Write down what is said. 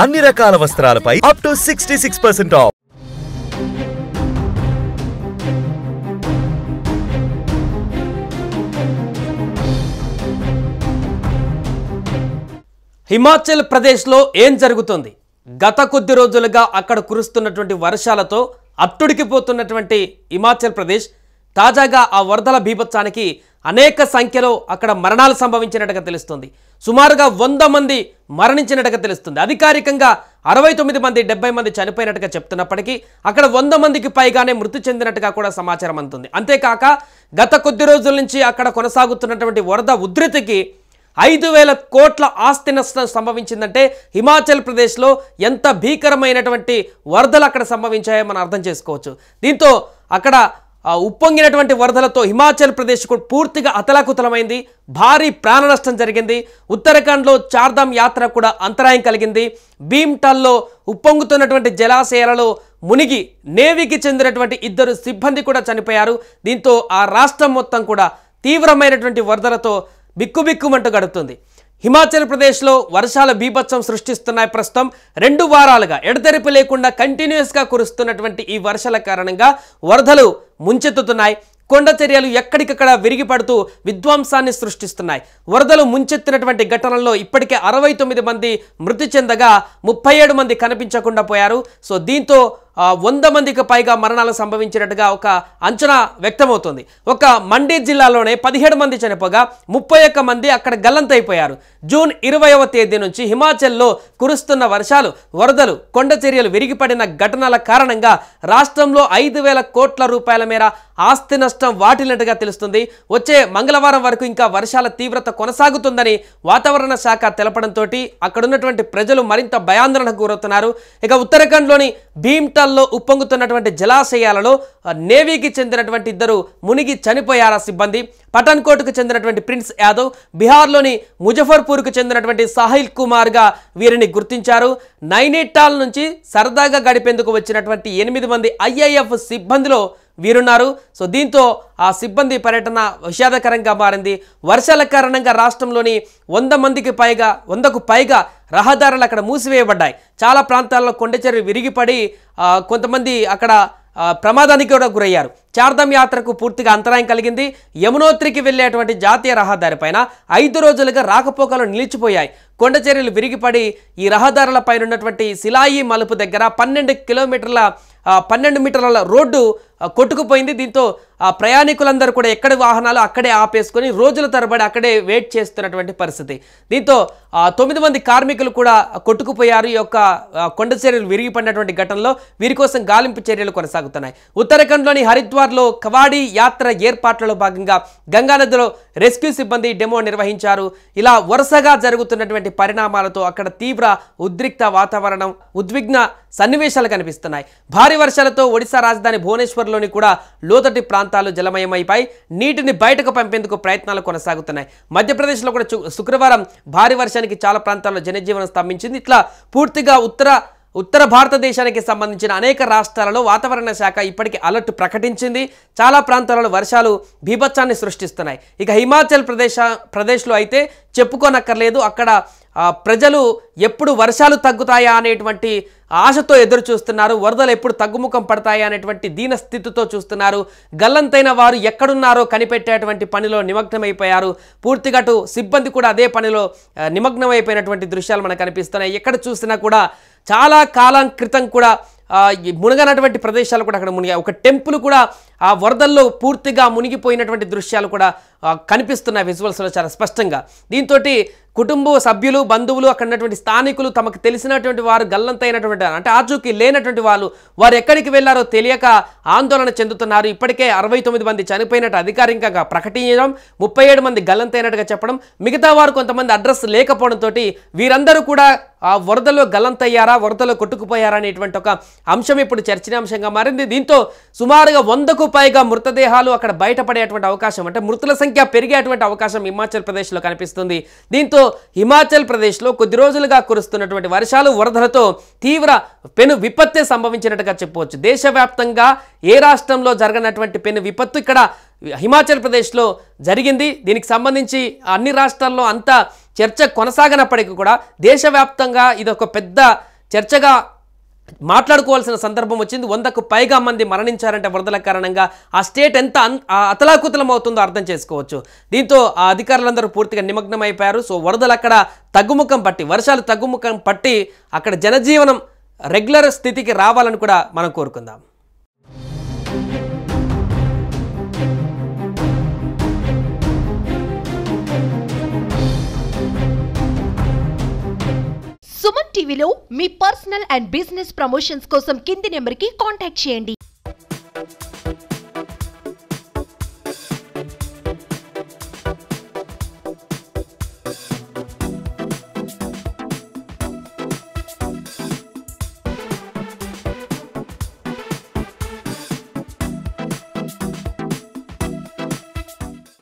అన్ని రకాల వస్త్రాలపై up to 66% of. Himachal ప్రదేశ్లో ఏం జరుగుతుంది? గత కొద్ది రోజులుగా అక్కడ కురుస్తున్నటువంటి వర్షాలతో అట్టుడికిపోతున్నటువంటి హిమాచల్ ప్రదేశ్ తాజాగా ఆ వరదల బీభత్సానికి అనేక సంఖ్యలో అక్కడ మరణాలు సంభవించినట్టుగా తెలుస్తుంది. సుమారుగా 100 మంది మరణించినట్టుగా తెలుస్తుంది. అధికారికంగా 69 మంది 70 మంది చనిపోయినట్టుగా చెప్తున్నప్పటికీ అక్కడ 100 మందికి పైగానే మృతి చెందినట్టుగా కూడా సమాచారం అందుతుంది. అంతేకాక గత కొద్ది రోజుల నుంచి అక్కడ కొనసాగుతున్నటువంటి వరద ఉధృతికి 5,000 కోట్ల ఆస్తి నష్టం సంభవించిందంటే హిమాచల్ ప్రదేశ్లో ఎంత భీకరమైనటువంటి వరదలు అక్కడ సంభవించాయో మనం అర్థం చేసుకోవచ్చు. దీంతో అక్కడ ఉప్పొంగినటువంటి వరదలతో హిమాచల్ ప్రదేశ్ పూర్తిగా అతలాకుతలమైంది. భారీ ప్రాణ నష్టం జరిగింది. ఉత్తరాఖండ్లో చార్ధామ్ యాత్ర కూడా అంతరాయం కలిగింది. భీమ్టాల్లో ఉప్పొంగుతున్నటువంటి జలాశయాలలో మునిగి నేవీకి చెందినటువంటి 2 సిబ్బంది కూడా చనిపోయారు. దీంతో ఆ రాష్ట్రం మొత్తం కూడా తీవ్రమైనటువంటి వరదలతో బిక్కుబిక్కుమంటూ గడుపుతుంది. హిమాచల్ ప్రదేశ్లో వర్షాల బీభత్సం సృష్టిస్తున్నాయి. ప్రస్తుతం 2 వారాలుగా ఎడతెరిపి లేకుండా కంటిన్యూస్గా కురుస్తున్నటువంటి ఈ వర్షాల కారణంగా వరదలు ముంచెత్తుతున్నాయి. కొండ చర్యలు ఎక్కడికక్కడ విరిగిపడుతూ విధ్వంసాన్ని సృష్టిస్తున్నాయి. వరదలు ముంచెత్తినటువంటి ఘటనల్లో ఇప్పటికే 69 మంది మృతి చెందగా 37 మంది కనిపించకుండా పోయారు. సో దీంతో 100 మందికి పైగా మరణాలు సంభవించినట్టుగా ఒక అంచనా వ్యక్తమవుతుంది. ఒక మండీ జిల్లాలోనే 17 మంది చనిపోగా 31 మంది అక్కడ గల్లంతైపోయారు. జూన్ 20వ తేదీ నుంచి హిమాచల్లో కురుస్తున్న వర్షాలు, వరదలు, కొండ చర్యలు విరిగిపడిన ఘటనల కారణంగా రాష్ట్రంలో 5,000 కోట్ల రూపాయల మేర ఆస్తి నష్టం వాటిల్లినట్టుగా తెలుస్తుంది. వచ్చే మంగళవారం వరకు ఇంకా వర్షాల తీవ్రత కొనసాగుతుందని వాతావరణ శాఖ తెలపడంతో అక్కడున్నటువంటి ప్రజలు మరింత భయాందోళనకు గురవుతున్నారు. ఇక ఉత్తరాఖండ్లోని భీమ్టాల్లో ఉప్పొంగుతున్నటువంటి జలాశయాలలో నేవీకి చెందినటువంటి 2 మునిగి చనిపోయారు సిబ్బంది. పఠాన్కోట్కు చెందినటువంటి ప్రిన్స్ యాదవ్, బీహార్లోని ముజఫర్పూర్కు చెందినటువంటి సాహిల్ కుమార్గా వీరిని గుర్తించారు. నైనిటాల్ నుంచి సరదాగా గడిపేందుకు వచ్చినటువంటి 8 మంది IIF సిబ్బందిలో వీరున్నారు. సో దీంతో ఆ సిబ్బంది పర్యటన విషాదకరంగా మారింది. వర్షాల కారణంగా రాష్ట్రంలోని 100కు పైగా రహదారులు అక్కడ మూసివేయబడ్డాయి. చాలా ప్రాంతాల్లో కొండచెరువు విరిగిపడి కొంతమంది అక్కడ ప్రమాదానికి కూడా గురయ్యారు. చార్ధామ్ యాత్రకు పూర్తిగా అంతరాయం కలిగింది. యమునోత్రికి వెళ్లేటువంటి జాతీయ రహదారి పైన 5 రోజులుగా రాకపోకలు నిలిచిపోయాయి. కొండ చర్యలు విరిగిపడి ఈ రహదారులపై ఉన్నటువంటి సిలాయి మలుపు దగ్గర 12 మీటర్ల రోడ్డు కొట్టుకుపోయింది. దీంతో ప్రయాణికులందరూ కూడా ఎక్కడి వాహనాలు అక్కడే ఆపేసుకొని రోజుల తరబడి అక్కడే వెయిట్ చేస్తున్నటువంటి పరిస్థితి. దీంతో 9 మంది కార్మికులు కూడా కొట్టుకుపోయారు. ఈ యొక్క కొండ చర్యలు విరిగిపడినటువంటి ఘటనలో వీరి కోసం గాలింపు చర్యలు కొనసాగుతున్నాయి. ఉత్తరాఖండ్లోని హరిద్వార్లో కవాడీ యాత్ర ఏర్పాట్లలో భాగంగా గంగానదిలో రెస్క్యూ సిబ్బంది డెమో నిర్వహించారు. ఇలా వరుసగా జరుగుతున్నటువంటి పరిణామాలతో అక్కడ తీవ్ర ఉద్రిక్త వాతావరణం, ఉద్విగ్న సన్నివేశాలు కనిపిస్తున్నాయి. భారీ వర్షాలతో ఒడిశా రాజధాని భువనేశ్వర్లోని కూడా లోతటి ప్రాంతాలు జలమయమైపై నీటిని బయటకు పంపేందుకు ప్రయత్నాలు కొనసాగుతున్నాయి. మధ్యప్రదేశ్లో కూడా శుక్రవారం భారీ వర్షానికి చాలా ప్రాంతాల్లో జనజీవనం స్తంభించింది. ఇట్లా పూర్తిగా ఉత్తర భారతదేశానికి సంబంధించిన అనేక రాష్ట్రాలలో వాతావరణ శాఖ ఇప్పటికీ అలర్ట్ ప్రకటించింది. చాలా ప్రాంతాలలో వర్షాలు బీభత్సాన్ని సృష్టిస్తున్నాయి. ఇక హిమాచల్ ప్రదేశ్లో అయితే చెప్పుకోనక్కర్లేదు. అక్కడ ప్రజలు ఎప్పుడు వర్షాలు తగ్గుతాయా అనేటువంటి ఆశతో ఎదురు చూస్తున్నారు. వరదలు ఎప్పుడు తగ్గుముఖం పడతాయా అనేటువంటి దీన స్థితితో చూస్తున్నారు. గల్లంతైన వారు ఎక్కడున్నారో కనిపెట్టేటువంటి పనిలో నిమగ్నమైపోయారు. పూర్తిగా సిబ్బంది కూడా అదే పనిలో నిమగ్నమైపోయినటువంటి దృశ్యాలు మనకు కనిపిస్తున్నాయి. ఎక్కడ చూసినా కూడా చాలా కాలం క్రితం కూడా మునగనటువంటి ప్రదేశాలు కూడా అక్కడ మునిగాయి. ఒక టెంపుల్ కూడా ఆ వరదల్లో పూర్తిగా మునిగిపోయినటువంటి దృశ్యాలు కూడా కనిపిస్తున్నాయి విజువల్స్లో చాలా స్పష్టంగా. దీంతో కుటుంబ సభ్యులు, బంధువులు, అక్కడ ఉన్నటువంటి స్థానికులు, తమకు తెలిసినటువంటి వారు గల్లంతైనటువంటి అంటే ఆచూకీ లేనటువంటి వారు ఎక్కడికి వెళ్లారో తెలియక ఆందోళన చెందుతున్నారు. ఇప్పటికే 69 మంది చనిపోయినట్టు అధికారికంగా ప్రకటించడం, 37 మంది గల్లంతైనట్టుగా చెప్పడం, మిగతా వారు కొంతమంది అడ్రస్ లేకపోవడంతో వీరందరూ కూడా ఆ వరదలో గల్లంతయ్యారా, వరదలో కొట్టుకుపోయారా అనేటువంటి ఒక అంశం ఇప్పుడు చర్చనీయాంశంగా మారింది. దీంతో సుమారుగా 100కు పైగా మృతదేహాలు అక్కడ బయటపడేటువంటి అవకాశం, అంటే మృతుల సంఖ్య పెరిగేటువంటి అవకాశం హిమాచల్ ప్రదేశ్లో కనిపిస్తుంది. దీంతో హిమాచల్ ప్రదేశ్లో కొద్ది రోజులుగా కురుస్తున్నటువంటి వర్షాలు, వరదలతో తీవ్ర పెను విపత్తే సంభవించినట్టుగా చెప్పవచ్చు. దేశవ్యాప్తంగా ఏ రాష్ట్రంలో జరగనటువంటి పెను విపత్తు ఇక్కడ హిమాచల్ ప్రదేశ్లో జరిగింది. దీనికి సంబంధించి అన్ని రాష్ట్రాల్లో అంతా చర్చ కొనసాగనప్పటికీ కూడా దేశవ్యాప్తంగా ఇది ఒక పెద్ద చర్చగా మాట్లాడుకోవాల్సిన సందర్భం వచ్చింది. 100కు పైగా మంది మరణించారంటే వరదల కారణంగా. ఆ స్టేట్ ఎంత అతలాకుతలం అవుతుందో అర్థం చేసుకోవచ్చు. దీంతో ఆ అధికారులందరూ పూర్తిగా నిమగ్నం అయిపోయారు. సో వరదలు అక్కడ తగ్గుముఖం పట్టి, వర్షాలు తగ్గుముఖం పట్టి అక్కడ జనజీవనం రెగ్యులర్ స్థితికి రావాలని కూడా మనం కోరుకుందాం. సుమన్ టీవీలో మీ పర్సనల్ అండ్ బిజినెస్ ప్రమోషన్స్ కోసం కింది నెంబర్కి కాంటాక్ట్ చేయండి.